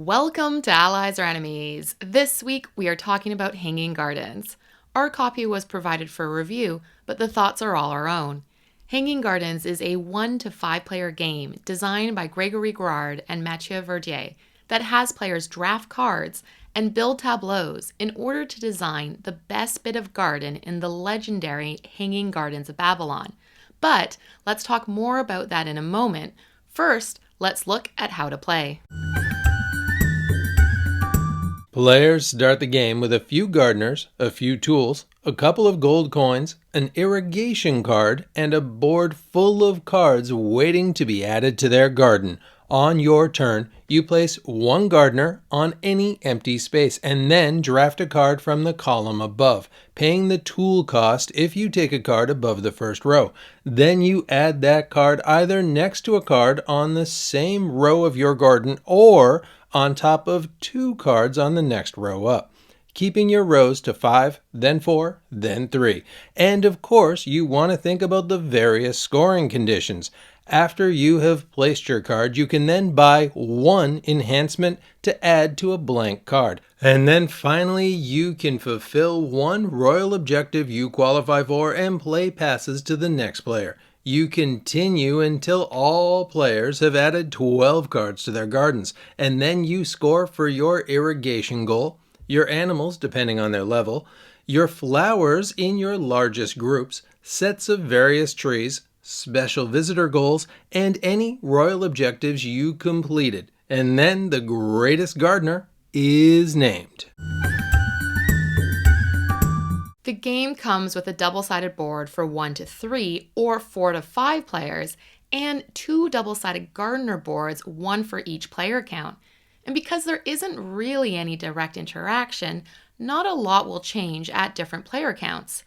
Welcome to Allies or Enemies. This week we are talking about Hanging Gardens. Our copy was provided for review, but the thoughts are all our own. Hanging Gardens is a 1 to 5 player game designed by Grégory Grard and Matthieu Verdier that has players draft cards and build tableaus in order to design the best bit of garden in the legendary Hanging Gardens of Babylon. But let's talk more about that in a moment. First, let's look at how to play. Players start the game with a few gardeners, a few tools, a couple of gold coins, an irrigation card, and a board full of cards waiting to be added to their garden. On your turn, you place one gardener on any empty space and then draft a card from the column above, paying the tool cost if you take a card above the first row. Then you add that card either next to a card on the same row of your garden or on top of 2 cards on the next row up, keeping your rows to 5, then 4, then 3. And of course, you want to think about the various scoring conditions. After you have placed your card, you can then buy 1 enhancement to add to a blank card. And then finally, you can fulfill 1 royal objective you qualify for and play passes to the next player. You continue until all players have added 12 cards to their gardens, and then you score for your irrigation goal, your animals depending on their level, your flowers in your largest groups, sets of various trees, special visitor goals, and any royal objectives you completed. And then the greatest gardener is named. The game comes with a double-sided board for 1 to 3 or 4 to 5 players and 2 double-sided gardener boards, 1 for each player count. And because there isn't really any direct interaction, not a lot will change at different player counts.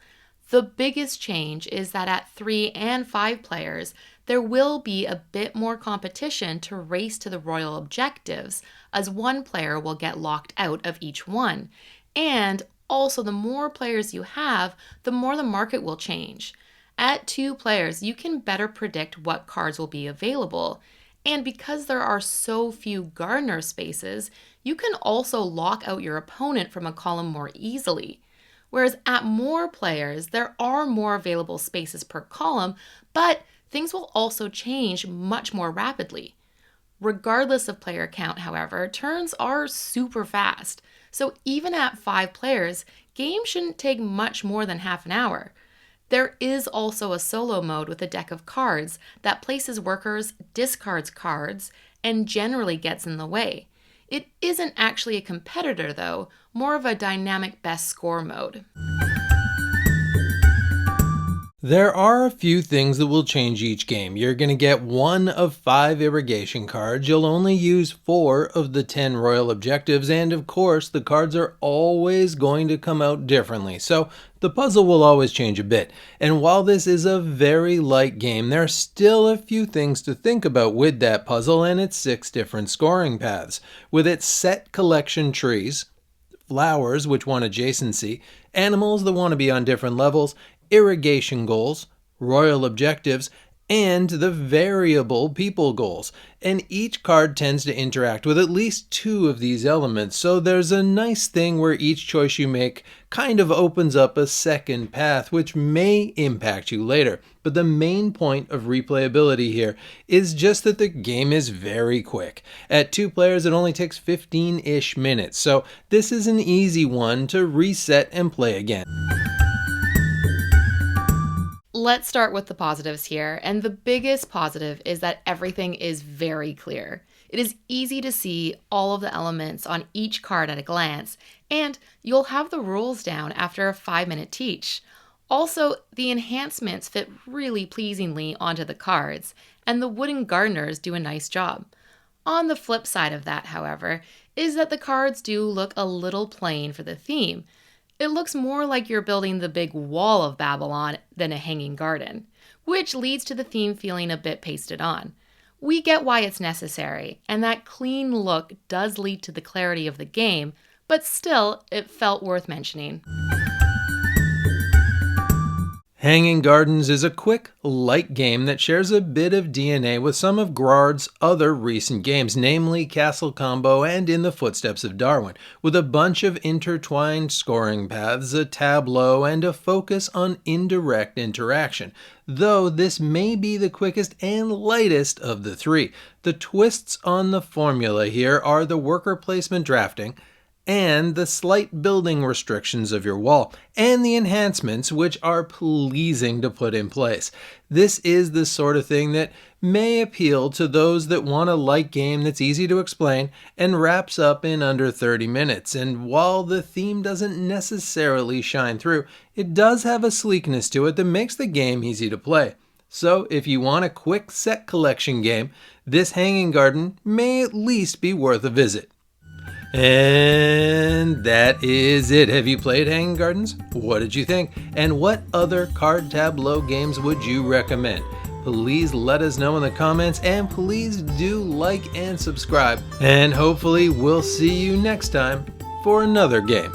The biggest change is that at 3 and 5 players, there will be a bit more competition to race to the royal objectives, as one player will get locked out of each one. And also, the more players you have, the more the market will change. At 2 players, you can better predict what cards will be available. And because there are so few gardener spaces, you can also lock out your opponent from a column more easily. Whereas at more players, there are more available spaces per column, but things will also change much more rapidly. Regardless of player count, however, turns are super fast. So even at 5 players, games shouldn't take much more than half an hour. There is also a solo mode with a deck of cards that places workers, discards cards, and generally gets in the way. It isn't actually a competitor though, more of a dynamic best score mode. There are a few things that will change each game. You're going to get 1 of 5 irrigation cards. You'll only use 4 of the 10 royal objectives. And of course, the cards are always going to come out differently. So the puzzle will always change a bit. And while this is a very light game, there are still a few things to think about with that puzzle and its 6 different scoring paths. With its set collection trees, flowers which want adjacency, animals that want to be on different levels, irrigation goals, royal objectives, and the variable people goals. And each card tends to interact with at least 2 of these elements, so there's a nice thing where each choice you make kind of opens up a second path, which may impact you later. But the main point of replayability here is just that the game is very quick. At 2 players, it only takes 15-ish minutes, so this is an easy one to reset and play again. Let's start with the positives here, and the biggest positive is that everything is very clear. It is easy to see all of the elements on each card at a glance, and you'll have the rules down after a 5-minute teach. Also, the enhancements fit really pleasingly onto the cards, and the wooden gardeners do a nice job. On the flip side of that, however, is that the cards do look a little plain for the theme. It looks more like you're building the big wall of Babylon than a hanging garden, which leads to the theme feeling a bit pasted on. We get why it's necessary, and that clean look does lead to the clarity of the game, but still, it felt worth mentioning. Hanging Gardens is a quick, light game that shares a bit of DNA with some of Grard's other recent games, namely Castle Combo and In the Footsteps of Darwin, with a bunch of intertwined scoring paths, a tableau, and a focus on indirect interaction. Though this may be the quickest and lightest of the three. The twists on the formula here are the worker placement drafting, and the slight building restrictions of your wall, and the enhancements which are pleasing to put in place. This is the sort of thing that may appeal to those that want a light game that's easy to explain and wraps up in under 30 minutes. And while the theme doesn't necessarily shine through, it does have a sleekness to it that makes the game easy to play. So if you want a quick set collection game, this Hanging Garden may at least be worth a visit. And that is it. Have you played Hanging Gardens? What did you think? And what other card tableau games would you recommend? Please let us know in the comments, and please do like and subscribe. And hopefully we'll see you next time for another game.